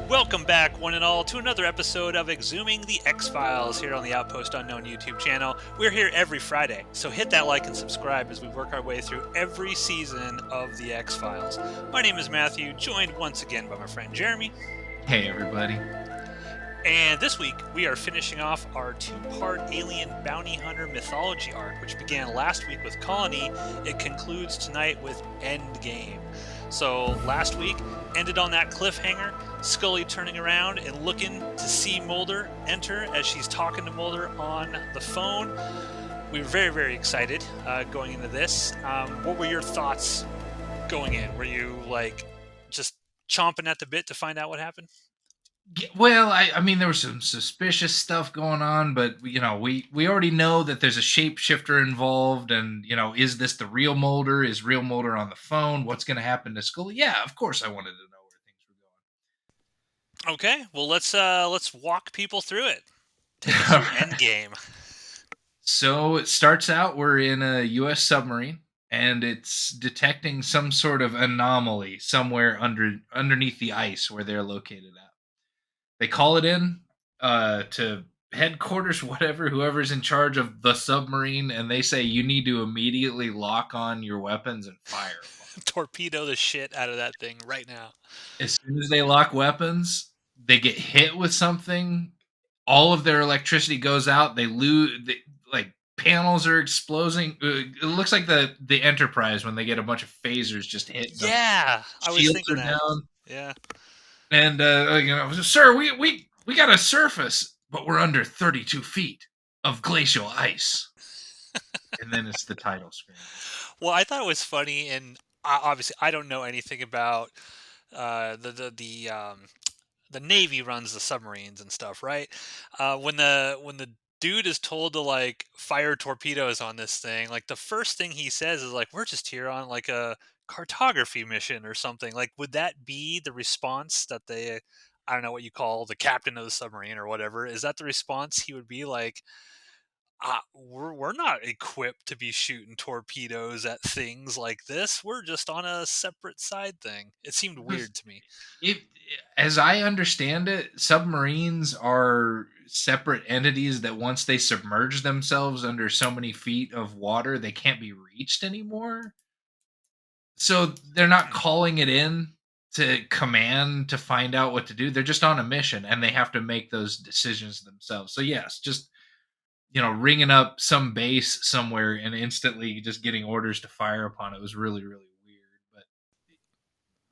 Welcome back, one and all, to another episode of eXhuming the X-Files here on the Outpost Unknown YouTube channel. We're here every Friday, so hit that like and subscribe as we work our way through every season of the X-Files. My name is Matthew, joined once again by my friend Jeremy. Hey, everybody. And this week, we are finishing off our two-part Alien Bounty Hunter mythology arc, which began last week with Colony. It concludes tonight with Endgame. So last week ended on that cliffhanger, Scully turning around and looking to see Mulder enter as she's talking to Mulder on the phone. We were very, very excited going into this. What were your thoughts going in? Were you just chomping at the bit to find out what happened? Well, I mean, there was some suspicious stuff going on, but we already know that there's a shapeshifter involved, and is this the real Mulder? Is real Mulder on the phone? What's going to happen to Scully? Yeah, of course, I wanted to know where things were Okay, well let's walk people through it. Take us through going. Endgame. So it starts out we're in a U.S. submarine, and it's detecting some sort of anomaly somewhere underneath the ice where they're located at. They call it in to headquarters, whoever's in charge of the submarine, and they say you need to immediately lock on your weapons and fire upon Torpedo the shit out of that thing right now. it. As soon as they lock weapons, they get hit with something. All of their electricity goes out. They lose. Like panels are exploding. It looks like the Enterprise when they get a bunch of phasers just hit them. Yeah, I was Shields thinking are that. down. Yeah. And sir, we got a surface, but we're under 32 feet of glacial ice. And then it's the title screen. Well, I thought it was funny, and obviously I don't know anything about the Navy runs the submarines and stuff, right? When the dude is told to fire torpedoes on this thing, like the first thing he says is like, "We're just here on like a cartography mission or something." Like, would that be the response that they? I don't know what you call the captain of the submarine or whatever. Is that the response he would be like? We're not equipped to be shooting torpedoes at things like this. We're just on a separate side thing. It seemed Because weird to me. it, as I understand it, submarines are separate entities that once they submerge themselves under so many feet of water, they can't be reached anymore. So they're not calling it in to command to find out what to do. They're just on a mission and they have to make those decisions themselves. So yes, just ringing up some base somewhere and instantly just getting orders to fire upon it was really, really weird.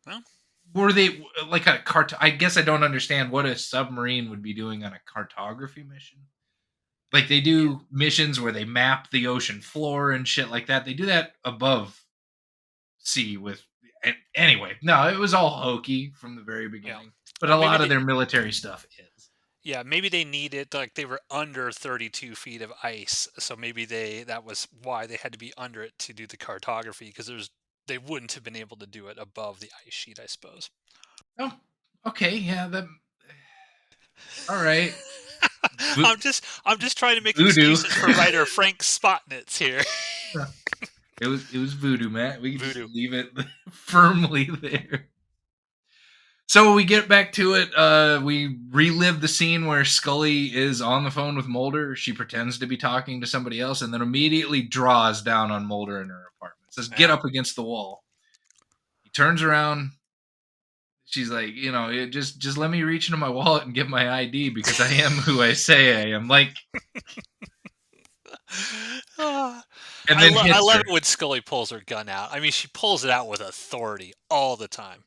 But Well, were they like a I guess I don't understand what a submarine would be doing on a cartography mission. Like they yeah, do missions where they map the ocean floor and shit like that. They do that above sea with. Anyway, no, it was all hokey from the very yeah. beginning. But Well, a lot of their military stuff is. maybe they needed like they were under 32 feet of ice, so maybe that was why they had to be under it to do the cartography because they wouldn't have been able to do it above the ice sheet, I suppose. Oh, okay, yeah, that. All right. I'm just trying to make Voodoo. excuses for writer Frank Spotnitz here. It was voodoo, Matt. We can just Voodoo. leave it firmly there. So we get back to it. We relive the scene where Scully is on the phone with Mulder. She pretends to be talking to somebody else, and then immediately draws down on Mulder in her apartment. Says, "Get Yeah. up against the wall." He turns around. She's like, just let me reach into my wallet and get my ID because I am who I say I am. Like, Ah, and I, then I hits love her. it when Scully pulls her gun out. I mean, she pulls it out with authority all the time.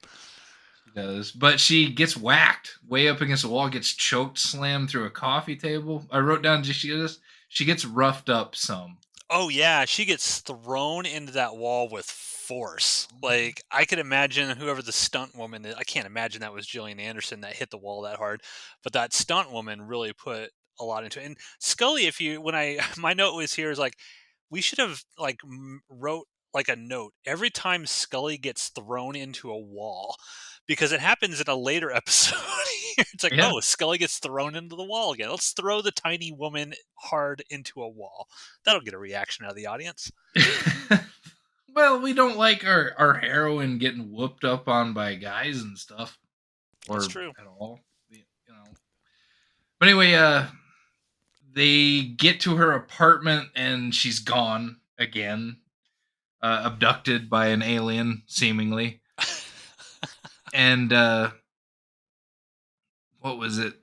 She does, but she gets whacked way up against the wall, gets choked, slammed through a coffee table. I wrote down she gets roughed up some. Oh yeah, she gets thrown into that wall with force. Like I could imagine whoever the stunt woman is. I can't imagine that was Gillian Anderson that hit the wall that hard, but that stunt woman really put a lot into it. And Scully, if you when I my note was here is like we should have wrote like a note every time Scully gets thrown into a wall because it happens in a later episode. It's like, Yeah. oh, Scully gets thrown into the wall again. Let's throw the tiny woman hard into a wall. That'll get a reaction out of the audience. Well, we don't like our heroine getting whooped up on by guys and stuff. That's or true. at all. But anyway, they get to her apartment and she's gone again, abducted by an alien, seemingly. And what was it?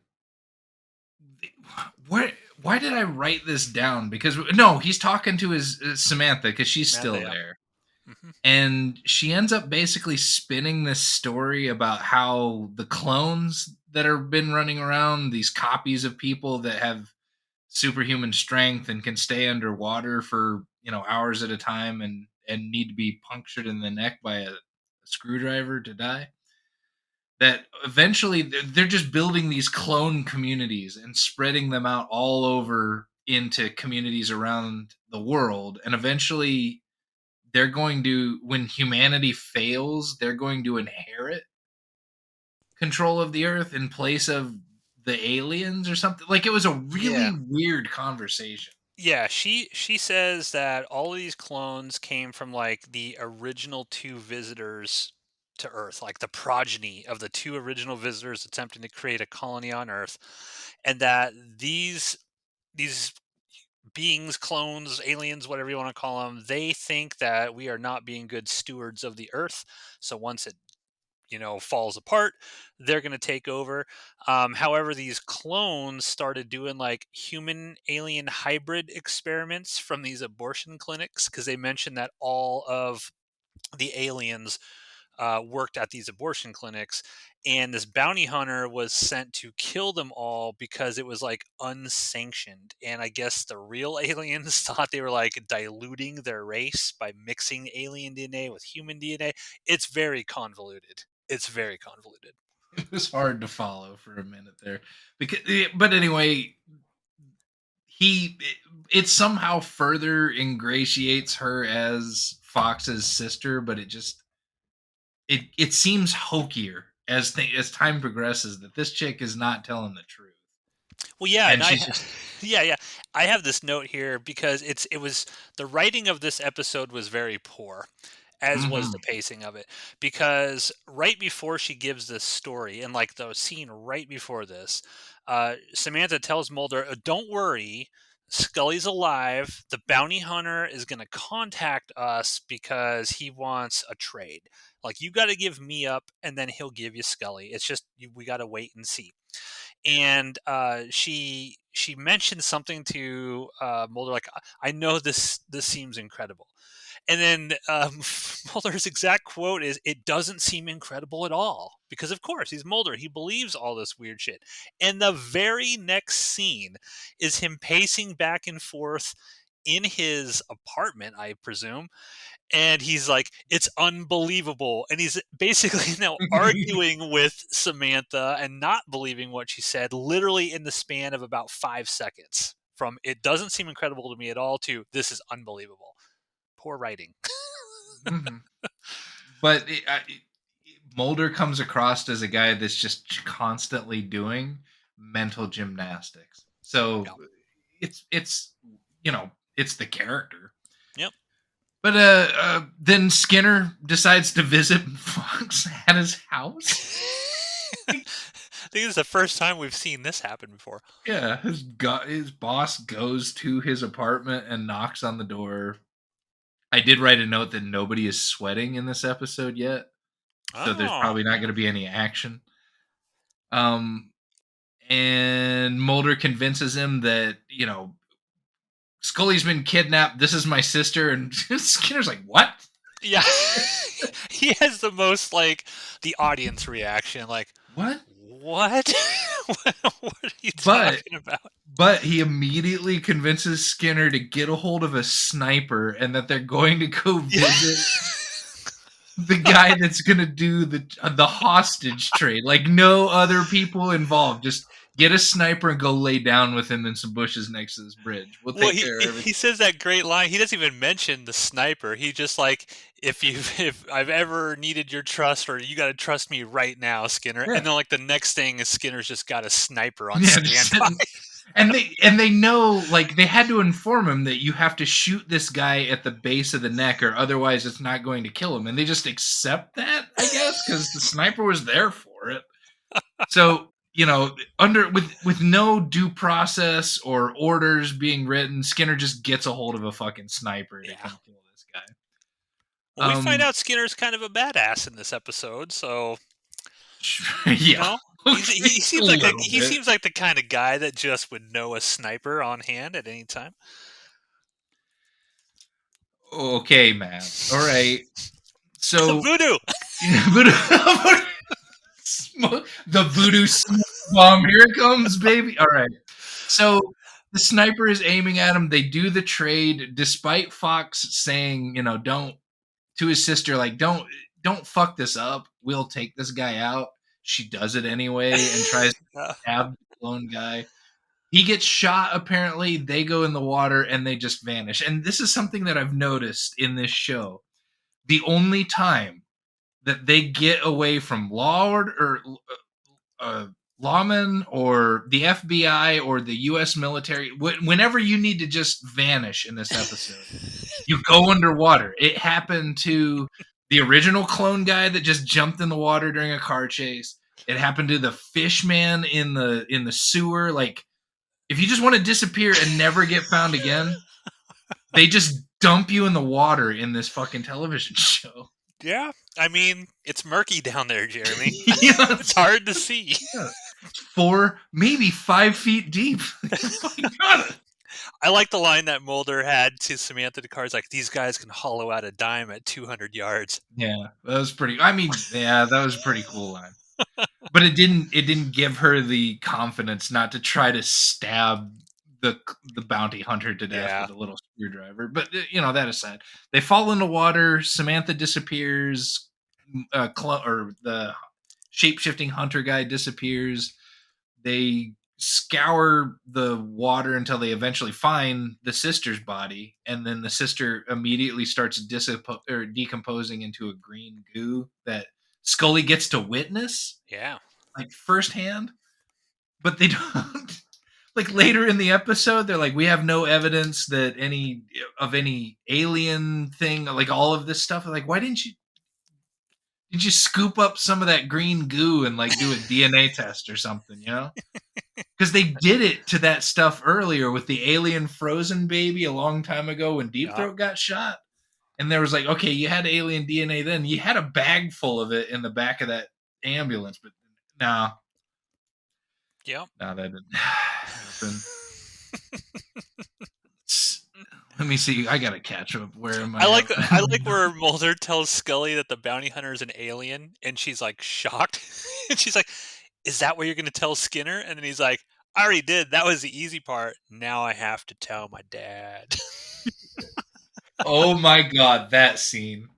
Where? Why did I write this down? Because no, he's talking to his Samantha because she's Samantha, still yeah. there, Hmm. and she ends up basically spinning this story about how the clones that have been running around, these copies of people that have superhuman strength and can stay underwater for hours at a time and need to be punctured in the neck by a screwdriver to die, that eventually they're just building these clone communities and spreading them out all over into communities around the world, and eventually they're going to, when humanity fails, they're going to inherit control of the earth in place of the aliens or something. Like, it was a Yeah. really weird conversation. Yeah, she says that all of these clones came from like the original two visitors to Earth, like the progeny of the two original visitors attempting to create a colony on Earth, and that these beings, clones, aliens, whatever you want to call them, they think that we are not being good stewards of the Earth. So once it falls apart, they're going to take over. However, these clones started doing like human alien hybrid experiments from these abortion clinics, because they mentioned that all of the aliens worked at these abortion clinics, and this bounty hunter was sent to kill them all because it was like unsanctioned. And I guess the real aliens thought they were like diluting their race by mixing alien DNA with human DNA. It's very convoluted. It's very convoluted. It was hard to follow for a minute there, because but anyway, he it somehow further ingratiates her as Fox's sister, but it seems hokier as time progresses, that this chick is not telling the truth, Well, yeah, and and she's just yeah, yeah. I have this note here because it was the writing of this episode was very poor, as was the mhm. pacing of it. Because right before she gives this story, and like the scene right before this, Samantha tells Mulder, "Don't worry, Scully's alive. The bounty hunter is going to contact us because he wants a trade. Like you got to give me up, and then he'll give you Scully. It's just we got to wait and see." And she mentioned something to Mulder, like, "I know this seems incredible," and then Mulder's exact quote is, "It doesn't seem incredible at all," because of course he's Mulder, he believes all this weird shit. And the very next scene is him pacing back and forth in his apartment, I presume, and he's like, "It's unbelievable," and he's basically now arguing with Samantha and not believing what she said, literally in the span of about 5 seconds, from "it doesn't seem incredible to me at all" to "this is unbelievable." Poor writing. Mhm. But Mulder comes across as a guy that's just constantly doing mental gymnastics. So Yeah. it's it's the character. Yep. But then Skinner decides to visit Fox at his house. I think it's the first time we've seen this happen before. Yeah, his boss goes to his apartment and knocks on the door. I did write a note that nobody is sweating in this episode yet, so there's Oh, probably not going to be any action. Um, and Mulder convinces him that Scully's been kidnapped. This is my sister, and Skinner's like, "What? yeah. He has the most like the audience reaction, like, What?" "What? What are you But talking about?" But he immediately convinces Skinner to get a hold of a sniper and that they're going to go Yeah. visit the guy that's going to do the hostage trade. Like, no other people involved. Just get a sniper and go lay down with him in some bushes next to this bridge. We'll Well, take he care of he everything. says that great line. He doesn't even mention the sniper. He just like, if I've ever needed your trust, or you got to trust me right now, Skinner." And Yeah. then like the next thing is Skinner's just got a sniper on Yeah, just standby. sitting. And they know, like, they had to inform him that you have to shoot this guy at the base of the neck or otherwise it's not going to kill him. And they just accept that, I guess, because the sniper was there for it. So, under with no due process or orders being written, Skinner just gets a hold of a fucking sniper to Yeah. come kill this guy. Well, we find out Skinner's kind of a badass in this episode, so you Yeah. know, Okay, he a seems like little he bit. seems like the kind of guy that just would know a sniper on hand at any time. Okay, man. All right. So, Voodoo. voodoo, the voodoo smoke bomb. Here it comes, baby. All right. So the sniper is aiming at him. They do the trade, despite Fox saying, don't to his sister, like, don't fuck this up. We'll take this guy out. She does it anyway and tries to Uh, stab the clone guy. He gets shot, apparently. They go in the water and they just vanish. And this is something that I've noticed in this show. The only time that they get away from law or lawmen or the FBI or the U.S. military, whenever you need to just vanish in this episode, you go underwater. It happened to the original clone guy that just jumped in the water during a car chase. It happened to the fish man in the sewer. Like, if you just want to disappear and never get found again, they just dump you in the water in this fucking television show. yeah, I mean, it's murky down there, Jeremy. Yeah, It's hard to see. yeah. 4, maybe 5 feet deep. Oh my God. I like the line that Mulder had to Samantha Descartes, like, these guys can hollow out a dime at 200 yards. Yeah, that was pretty. I mean, yeah, that was a pretty cool line. But it didn't give her the confidence not to try to stab the bounty hunter to death Yeah. with a little screwdriver. But that aside, they fall in the water. Samantha disappears. Or the shape shifting hunter guy disappears. They scour the water until they eventually find the sister's body, and then the sister immediately starts decomposing into a green goo that Scully gets to witness, Yeah. like, firsthand. But they don't. Like, later in the episode, they're like, we have no evidence that any alien thing, like, all of this stuff. Like, why did you scoop up some of that green goo and, like, do a DNA test or something, because they did it to that stuff earlier with the alien frozen baby a long time ago when Deep Yeah. Throat got shot. And there was like, okay, you had alien DNA then. You had a bag full of it in the back of that ambulance, but no, Yeah. no, that didn't happen. Let me see. I gotta catch up. Where am I? I like where Mulder tells Scully that the bounty hunter is an alien, and she's like shocked, and she's like, "Is that what you're going to tell Skinner?" And then he's like, "I already did. That was the easy part. Now I have to tell my dad." Oh my God, that scene.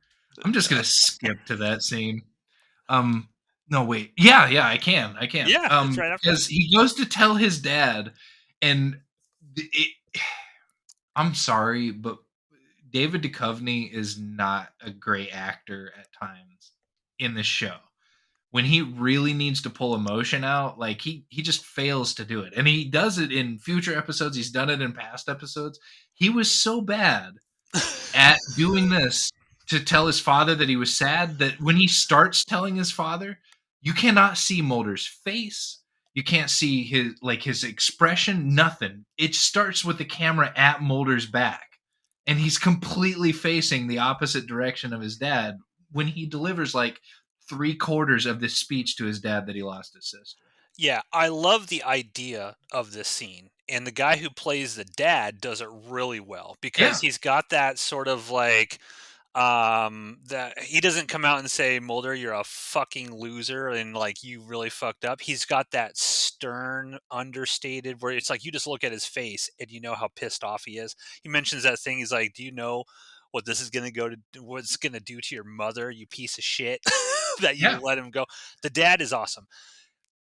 I'm just gonna skip to that scene. No, wait. Yeah, I can. Yeah, it's right after. Because he goes to tell his dad, and it, I'm sorry, but David Duchovny is not a great actor at times in this show. When he really needs to pull emotion out, like, he just fails to do it. And he does it in future episodes. He's done it in past episodes. He was so bad at doing this to tell his father that he was sad that when he starts telling his father, you cannot see Mulder's face. You can't see his expression, nothing. It starts with the camera at Mulder's back, and he's completely facing the opposite direction of his dad when he delivers like 3/4 of this speech to his dad that he lost his sister. Yeah, I love the idea of this scene. And the guy who plays the dad does it really well Yeah, because he's got that sort of like that he doesn't come out and say, Mulder, you're a fucking loser and like you really fucked up. He's got that stern, understated where it's like you just look at his face and you know how pissed off he is. He mentions that thing, he's like, do you know what this is gonna what it's gonna do to your mother, you piece of shit, that you yeah. let him go. The dad is awesome.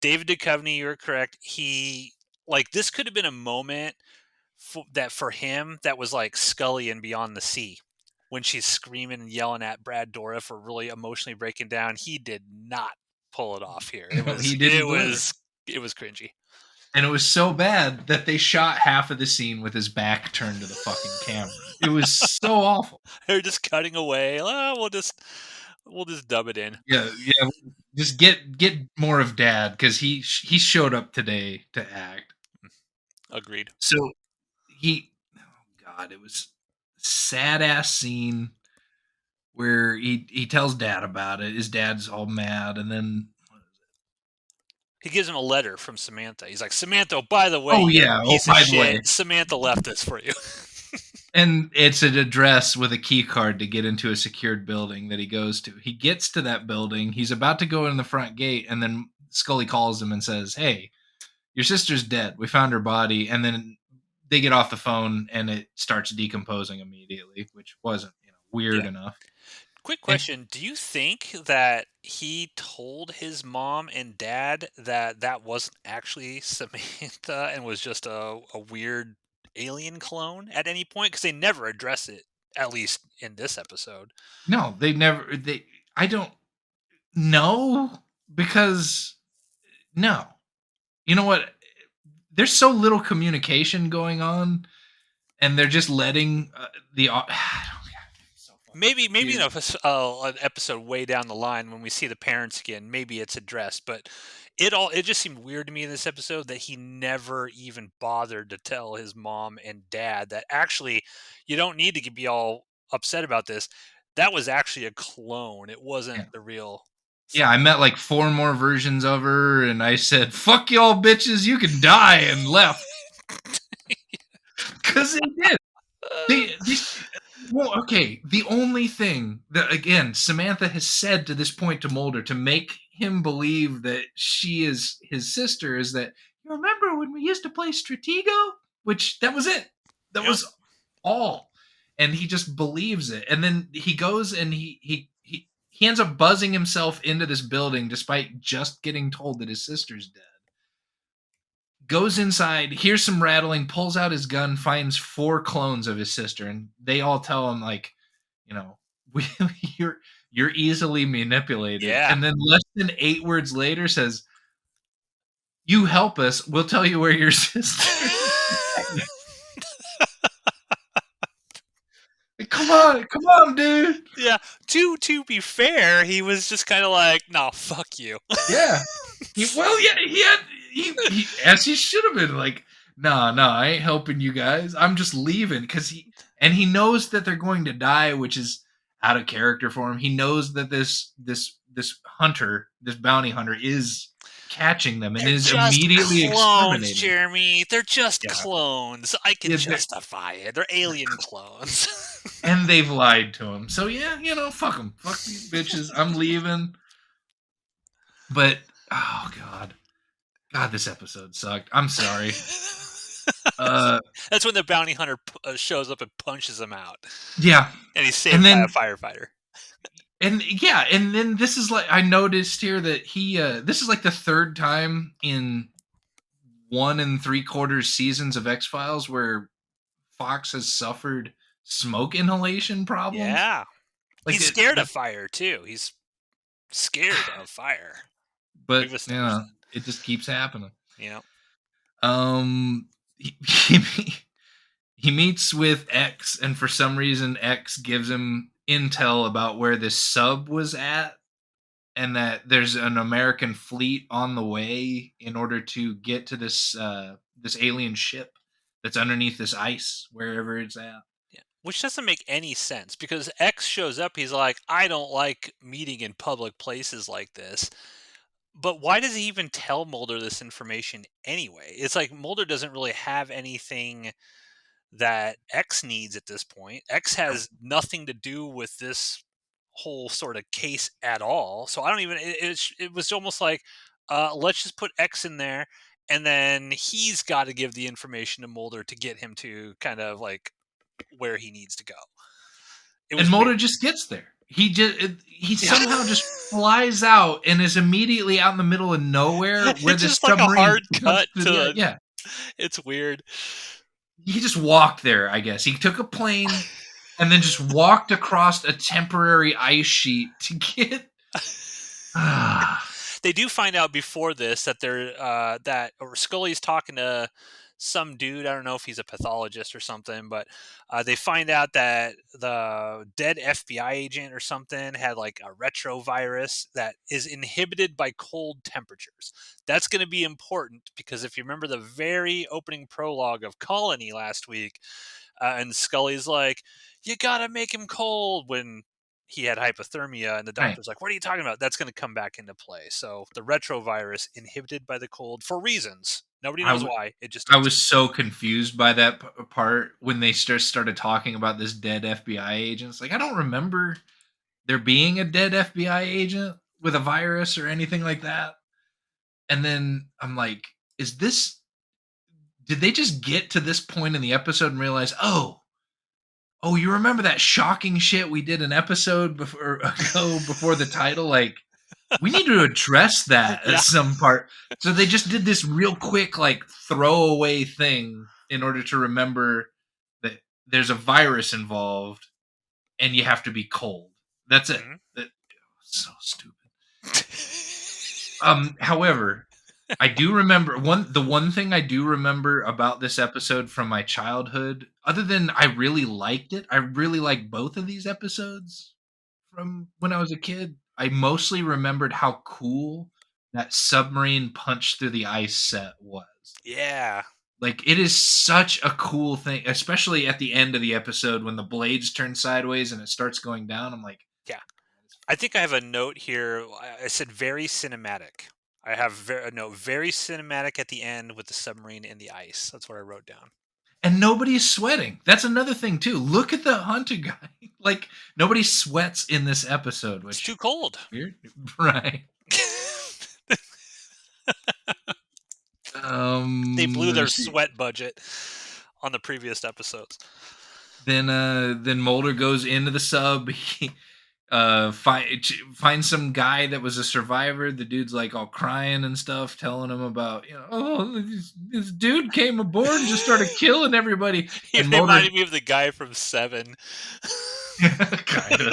David Duchovny, you're correct. He like this could have been a moment that for him that was like Scully in Beyond the Sea when she's screaming and yelling at Brad Dourif for really emotionally breaking down. He did not pull it off here. It No, was he didn't it deliver. was it was cringy. And it was so bad that they shot half of the scene with his back turned to the fucking camera. It was so awful. They're just cutting away. Oh, we'll just dub it in. Yeah. Just get more of Dad because he showed up today to act. Agreed. So oh God, it was sad ass scene where he tells Dad about it. His dad's all mad, and then He gives him a letter from Samantha. He's like, Samantha, by the way, oh you yeah, oh piece of by the way, shit, Samantha left this for you. and it's an address with a key card to get into a secured building that he goes to. He gets to that building. He's about to go in the front gate, and then Scully calls him and says, "Hey, your sister's dead. We found her body." And then they get off the phone, and it starts decomposing immediately, which wasn't weird Yeah. enough. Quick And question. Do you think that he told his mom and dad that that wasn't actually Samantha and was just a weird alien clone at any point? Because they never address it, at least in this episode. no, they never. They I don't know because no, you know what? There's so little communication going on, and they're just letting so fucking Maybe confused. an episode way down the line when we see the parents again, maybe it's addressed. But it just seemed weird to me in this episode that he never even bothered to tell his mom and dad that actually you don't need to be all upset about this. That was actually a clone. It Yeah. wasn't the real Yeah, I Samantha. met like four more versions of her, and I said, "Fuck y'all, bitches! You can die," and left because they did. These well, okay. The only thing that again Samantha has said to this point to Mulder to make him believe that she is his sister is that you remember when we used to play Stratego, which that was it. That Yep. was all, and he just believes it. And then he goes and he ends up buzzing himself into this building despite just getting told that his sister's dead. Goes inside, hears some rattling, pulls out his gun, finds four clones of his sister, and they all tell him like, you know, we, you're you're easily manipulated. Yeah. And then less than 8 words later says, "You help us, we'll tell you where your sister is." Come on, dude. Yeah. To be fair, he was just kind of like, "No, fuck you." Yeah. Yeah, he as he should have been like, nah, nah, I ain't helping you guys. I'm just leaving because he knows that they're going to die, which is out of character for him. He knows that this hunter, this bounty hunter, is catching them and They're is just immediately clones, exterminating. Jeremy. They're just Yeah, clones. I can yeah, justify it. They're alien clones. and they've lied to him. So yeah, fuck them, fuck these bitches. I'm leaving. But oh god, this episode sucked. I'm sorry. Uh, That's when the bounty hunter shows up and punches him out, yeah, and he's and saved by a then firefighter. and then this is like I noticed here that he this is like the third time in 1 3/4 seasons of X Files where Fox has suffered smoke inhalation problems. Yeah, Like he's it, scared of that, fire too. He's scared of fire. but We've established yeah, that. it just keeps happening. You know. Um, he meets with X, and for some reason, X gives him intel about where this sub was at and that there's an American fleet on the way in order to get to this alien ship that's underneath this ice wherever it's at. Yeah. Which doesn't make any sense because X shows up. He's like, I don't like meeting in public places like this. But why does he even tell Mulder this information anyway? It's like Mulder doesn't really have anything that X needs at this point. X has nothing to do with this whole sort of case at all. So I don't even. It was almost like, let's just put X in there, and then he's got to give the information to Mulder to get him to kind of like where he needs to go. It And was weird. Mulder just gets there. He Yeah. somehow just flies out and is immediately out in the middle of nowhere where It's this just like a submarine hard wants cut to. Yeah, to. yeah. It's weird. He just walked there. I guess he took a plane and then just walked across a temporary ice sheet to get. They do find out before this that they're that or Scully's talking to some dude. I don't know if he's a pathologist or something, but they find out that the dead FBI agent or something had like a retrovirus that is inhibited by cold temperatures. That's going to be important because if you remember the very opening prologue of Colony last week, and Scully's like, "You gotta make him cold," when he had hypothermia, and the Right. doctor's like, "What are you talking about?" That's going to come back into play. So the retrovirus inhibited by the cold for reasons nobody I knows w why. It just I is. was so confused by that part when they started talking about this dead FBI agent. It's like, I don't remember there being a dead FBI agent with a virus or anything like that. And then I'm like, is this did they just get to this point in the episode and realize, "Oh, you remember that shocking shit we did an episode before ago before the title? Like, we need to address that at Yeah. some part." So they just did this real quick, like, throwaway thing in order to remember that there's a virus involved and you have to be cold. That's it. Mhm. That so stupid. However, I do remember the one thing I do remember about this episode from my childhood, other than I really liked it, I really like both of these episodes from when I was a kid. I mostly remembered how cool that submarine punch through the ice set was. Yeah. Like, it is such a cool thing, especially at the end of the episode when the blades turn sideways and it starts going down. I'm like, Yeah. that is I fucking think I have a note here. I said very cinematic. I have a note very cinematic at the end with the submarine in the ice. That's what I wrote down. and nobody's sweating. That's another thing too. Look at the hunter guy. Like, nobody sweats in this episode, It's which too cold. weird, right? They blew Let me their see. sweat budget on the previous episodes. Then Mulder goes into the sub. He finds some guy that was a survivor. The dude's like all crying and stuff, telling him about, oh, this dude came aboard and just started killing everybody. He And Mulder reminded me of the guy from Seven. kind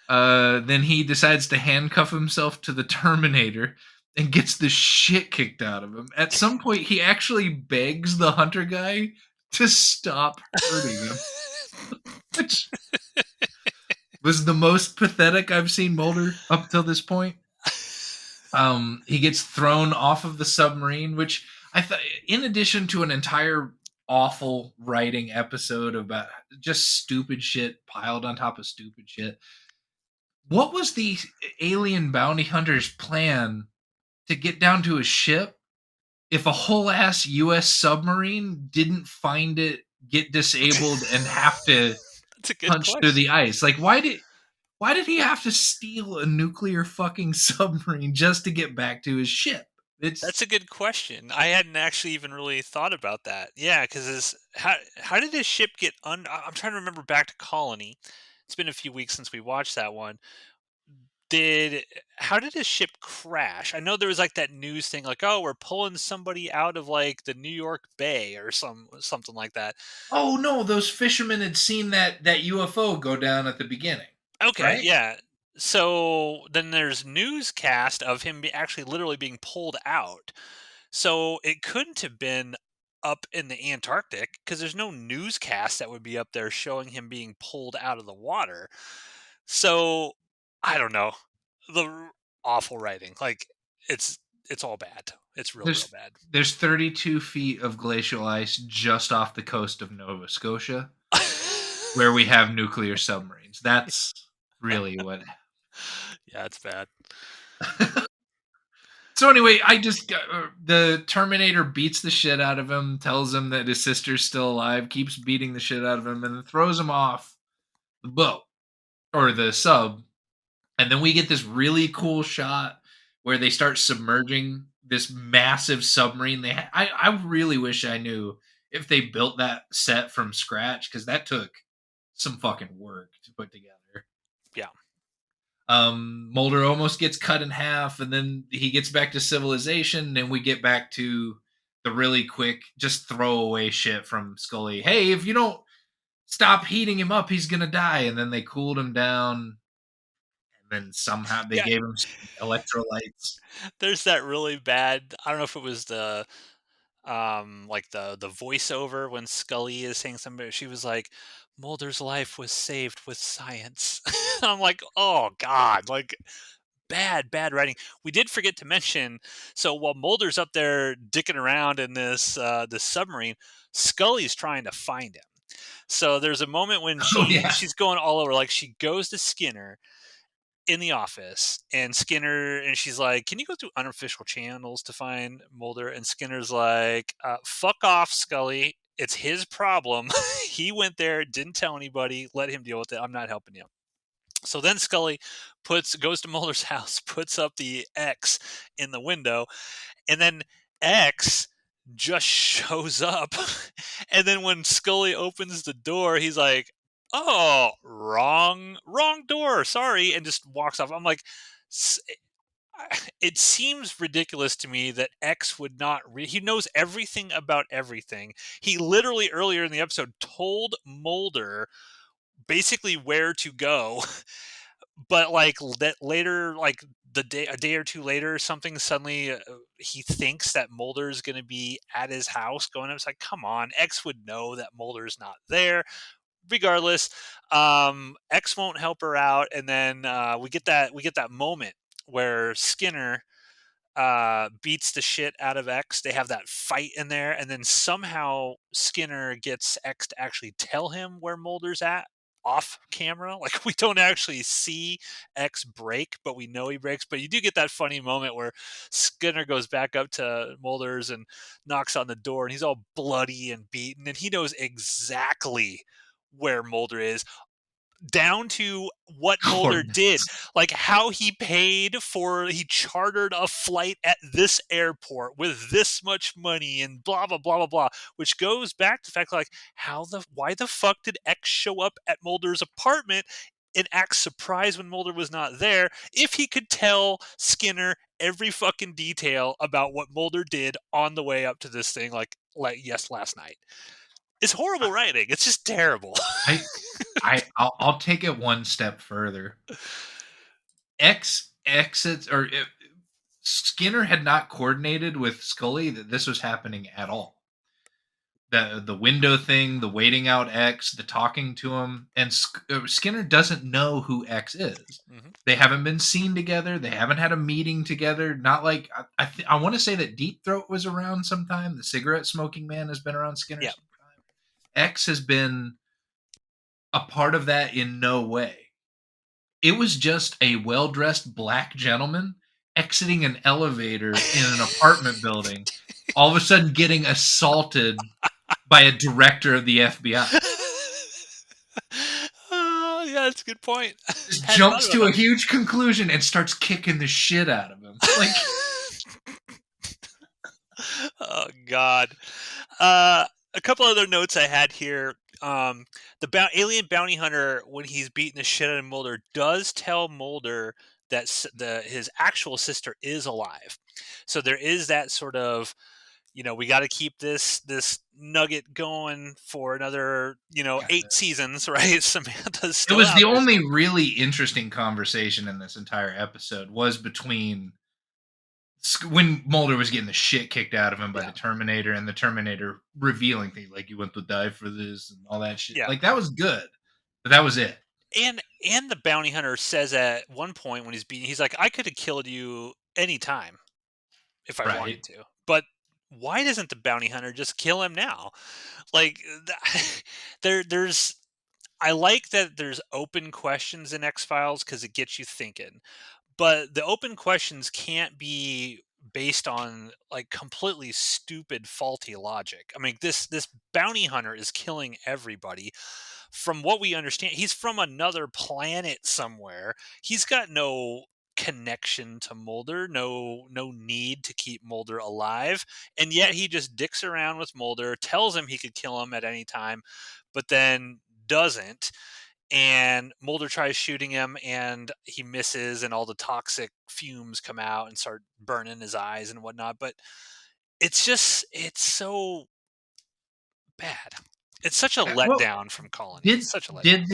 of. Then he decides to handcuff himself to the Terminator and gets the shit kicked out of him. At some point, he actually begs the hunter guy to stop hurting him, which was the most pathetic I've seen Mulder up till this point. He gets thrown off of the submarine, which I thought, in addition to an entire awful writing episode about just stupid shit piled on top of stupid shit, what was the alien bounty hunter's plan to get down to a ship if a whole ass US submarine didn't find it, get disabled, and have to That's a good punch through question. the ice? Like, why did he have to steal a nuclear fucking submarine just to get back to his ship? It's That's a good question. I hadn't actually even really thought about that. Yeah, because how did his ship get I'm trying to remember back to Colony. It's been a few weeks since we watched that one. Did How did his ship crash? I know there was like that news thing, like, oh, we're pulling somebody out of like the New York Bay or something like that. oh no, those fishermen had seen that UFO go down at the beginning, Okay, right? yeah. So then there's newscast of him actually literally being pulled out. So it couldn't have been up in the Antarctic because there's no newscast that would be up there showing him being pulled out of the water. So I don't know. Awful writing. Like it's it's all bad. It's real There's bad. there's 32 feet of glacial ice just off the coast of Nova Scotia where we have nuclear submarines. That's really what. Yeah, it's bad. So anyway, the Terminator beats the shit out of him, tells him that his sister's still alive, keeps beating the shit out of him, and then throws him off the boat or the sub. And then we get this really cool shot where they start submerging this massive submarine. I really wish I knew if they built that set from scratch because that took some fucking work to put together. Yeah. Mulder almost gets cut in half, and then he gets back to civilization, and we get back to the really quick, just throwaway shit from Scully. Hey, if you don't stop heating him up, he's gonna die. And then they cooled him down, and then somehow they Yeah, gave him some electrolytes. there's that really bad, I don't know if it was the like the voiceover when Scully is saying something. She was like, Mulder's life was saved with science. I'm like, oh god, like bad writing. We did forget to mention, so while Mulder's up there dicking around in this submarine, Scully's trying to find him. So there's a moment when Oh yeah. she's going all over, like she goes to Skinner in the office, and Skinner, and she's like, "Can you go through unofficial channels to find Mulder?" And Skinner's like, "Fuck off, Scully. It's his problem. He went there, didn't tell anybody. Let him deal with it. I'm not helping you." So then Scully goes to Mulder's house, puts up the X in the window, and then X just shows up. And then when Scully opens the door, he's like, "Oh, wrong door. Sorry," and just walks off. I'm like, it seems ridiculous to me that X would not he knows everything about everything. He literally earlier in the episode told Mulder basically where to go, but like that later, like a day or two later or something, suddenly he thinks that Mulder's going to be at his house going up. It's like, come on, X would know that Mulder's not there. Regardless, X won't help her out, and then we get that moment where Skinner beats the shit out of X. They have that fight in there, and then somehow Skinner gets X to actually tell him where Mulder's at off camera. Like we don't actually see X break, but we know he breaks. But you do get that funny moment where Skinner goes back up to Mulder's and knocks on the door, and he's all bloody and beaten, and he knows exactly where Mulder is, down to what Mulder did, Coordinates. like how he chartered a flight at this airport with this much money and blah blah blah blah blah, which goes back to the fact like why the fuck did X show up at Mulder's apartment and act surprised when Mulder was not there if he could tell Skinner every fucking detail about what Mulder did on the way up to this thing, yes, last night. It's horrible writing. It's just terrible. I I'll take it one step further. X exits or Skinner had not coordinated with Scully that this was happening at all. The window thing, the waiting out X, the talking to him, and Skinner doesn't know who X is. Mhm. They haven't been seen together. They haven't had a meeting together. Not like I want to say that Deep Throat was around sometime. The cigarette smoking man has been around Skinner Yeah. sometime. X has been a part of that in no way. It was just a well-dressed black gentleman exiting an elevator in an apartment building, all of a sudden getting assaulted by a director of the FBI. Oh, yeah, that's a good point. Just Hadn't thought jumps about to a huge conclusion and starts kicking the shit out of him. Like, that. Oh God. A couple other notes I had here. The alien bounty hunter, when he's beating the shit out of Mulder, does tell Mulder that his actual sister is alive. So there is that sort of, we got to keep this nugget going for another, got 8 seasons, right? Samantha's it still was out the there only somewhere. really interesting conversation in this entire episode was between when Mulder was getting the shit kicked out of him by Yeah, the Terminator and the Terminator revealing things like you went to die for this and all that shit. yeah. Like that was good, but that was it. And the bounty hunter says at one point when he's beating, he's like, "I could have killed you anytime if I wanted Right. to, but why doesn't the bounty hunter just kill him now?" Like, there's I like that there's open questions in X Files because it gets you thinking, but the open questions can't be based on like completely stupid faulty logic. I mean, this bounty hunter is killing everybody. From what we understand, he's from another planet somewhere. He's got no connection to Mulder, no need to keep Mulder alive, and yet he just dicks around with Mulder, tells him he could kill him at any time, but then doesn't. And Mulder tries shooting him and he misses, and all the toxic fumes come out and start burning his eyes and whatnot. But it's so bad. It's such a Well, letdown from Colony. did It's such a letdown.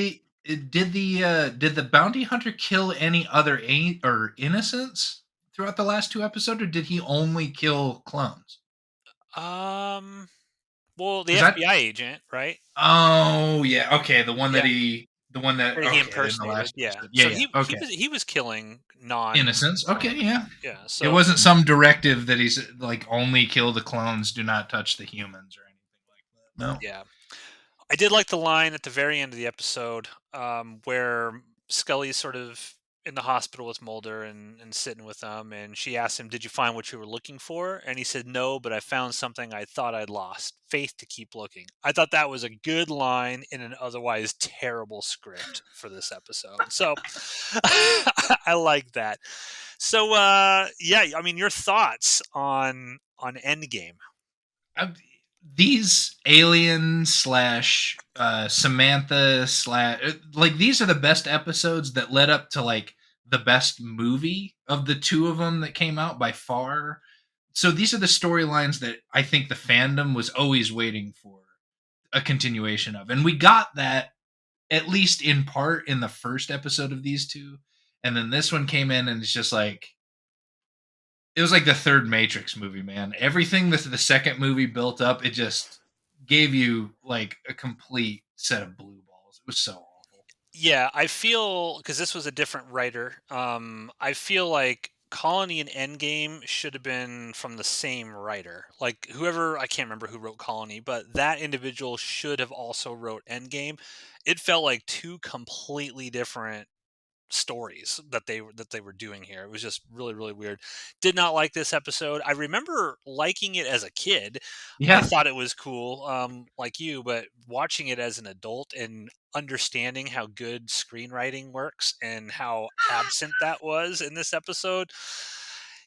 did the bounty hunter kill any other or innocents throughout the last two episodes, or did he only kill clones? Um, well, the Because I FBI agent, right? Oh, yeah, okay, Yeah, the one that that he okay, in the impersonated. last Yeah. episode. Yeah, So yeah, okay. he was killing non Innocence, okay, clones. yeah. Yeah. It So wasn't some directive that he's, like, "Only kill the clones, do not touch the humans," or anything like that. No. yeah. I did like the line at the very end of the episode where Scully's sort of in the hospital with Mulder and sitting with them, and she asked him, "Did you find what you were looking for?" And he said, "No, but I found something I thought I'd lost: faith to keep looking." I thought that was a good line in an otherwise terrible script for this episode. So I like that. So yeah, I mean, your thoughts on Endgame? I These alien slash, Samantha slash like, these are the best episodes that led up to, like, the best movie of the 2 of them that came out by far. So these are the storylines that I think the fandom was always waiting for a continuation of, and we got that, at least in part, in the first episode of these 2, and then this one came in, and it's just like it was like the third Matrix movie, man. Everything that the second movie built up, it just gave you like a complete set of blue balls. It was so awful. Yeah, I feel because this was a different writer. I feel like Colony and Endgame should have been from the same writer. Like whoever, I can't remember who wrote Colony, but that individual should have also wrote Endgame. It felt like two completely different stories that they were doing here. It was just really really weird. Did not like this episode. I remember liking it as a kid. I Yeah. thought it was cool, like you, but watching it as an adult and understanding how good screenwriting works and how absent that was in this episode.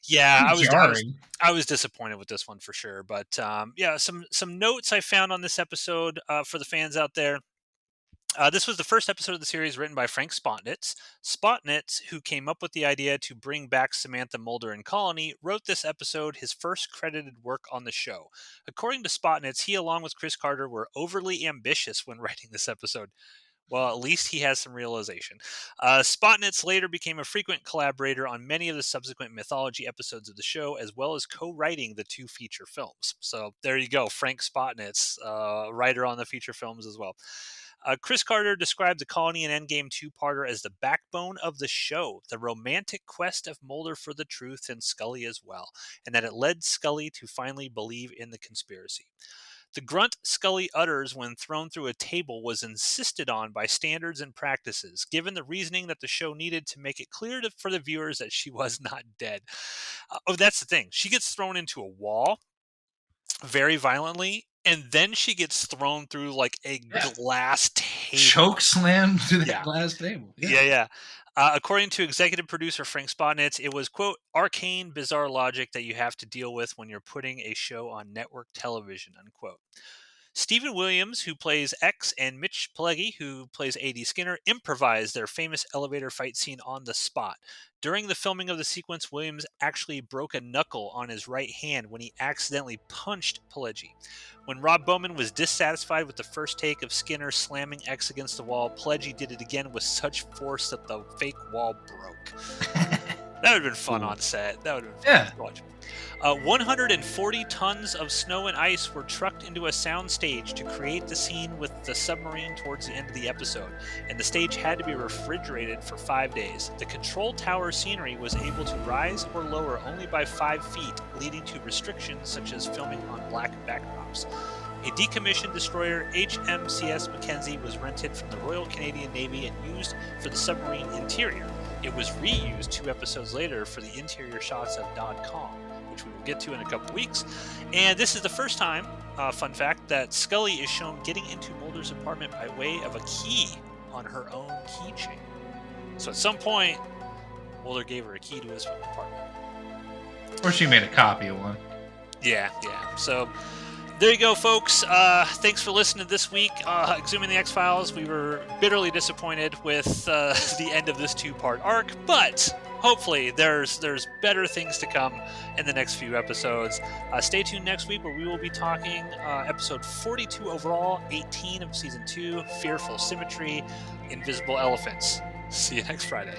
Yeah, Pretty jarring. I was disappointed with this one for sure. But yeah, some notes I found on this episode for the fans out there. This was the first episode of the series written by Frank Spotnitz. Spotnitz, who came up with the idea to bring back Samantha Mulder and Colony, wrote this episode his first credited work on the show. According to Spotnitz, he, along with Chris Carter, were overly ambitious when writing this episode. Well, at least he has some realization. Spotnitz later became a frequent collaborator on many of the subsequent mythology episodes of the show, as well as co-writing the two feature films. So there you go, Frank Spotnitz, writer on the feature films as well. Chris Carter described the Colony and Endgame two-parter as the backbone of the show, the romantic quest of Mulder for the truth and Scully as well, and that it led Scully to finally believe in the conspiracy. The grunt Scully utters when thrown through a table was insisted on by standards and practices, given the reasoning that the show needed to make it clear for the viewers that she was not dead. Oh, that's the thing. She gets thrown into a wall very violently, and then she gets thrown through like a Yeah. glass table. Choke slam to that Yeah, glass table. Yeah. yeah, yeah. According to executive producer Frank Spotnitz, it was, quote, arcane, bizarre logic that you have to deal with when you're putting a show on network television, unquote. Stephen Williams, who plays X, and Mitch Pileggi, who plays A.D. Skinner, improvised their famous elevator fight scene on the spot. During the filming of the sequence, Williams actually broke a knuckle on his right hand when he accidentally punched Pileggi. When Rob Bowman was dissatisfied with the first take of Skinner slamming X against the wall, Pileggi did it again with such force that the fake wall broke. That would have been fun Cool. on set. That would have been fun Yeah. to watch. 140 tons of snow and ice were trucked into a sound stage to create the scene with the submarine towards the end of the episode, and the stage had to be refrigerated for 5 days. The control tower scenery was able to rise or lower only by 5 feet, leading to restrictions such as filming on black backdrops. A decommissioned destroyer, HMCS Mackenzie, was rented from the Royal Canadian Navy and used for the submarine interior. It was reused 2 episodes later for the interior shots of Dod Kong, which we will get to in a couple weeks. And this is the first time, fun fact, that Scully is shown getting into Mulder's apartment by way of a key on her own keychain. So at some point, Mulder gave her a key to his apartment. Or she made a copy of one. Yeah. So there you go, folks. Thanks for listening this week. Exhuming the X-Files. We were bitterly disappointed with the end of this 2-part arc, but hopefully there's better things to come in the next few episodes. Stay tuned next week where we will be talking episode 42 overall, 18 of season 2, Fearful Symmetry, Invisible Elephants. See you next Friday.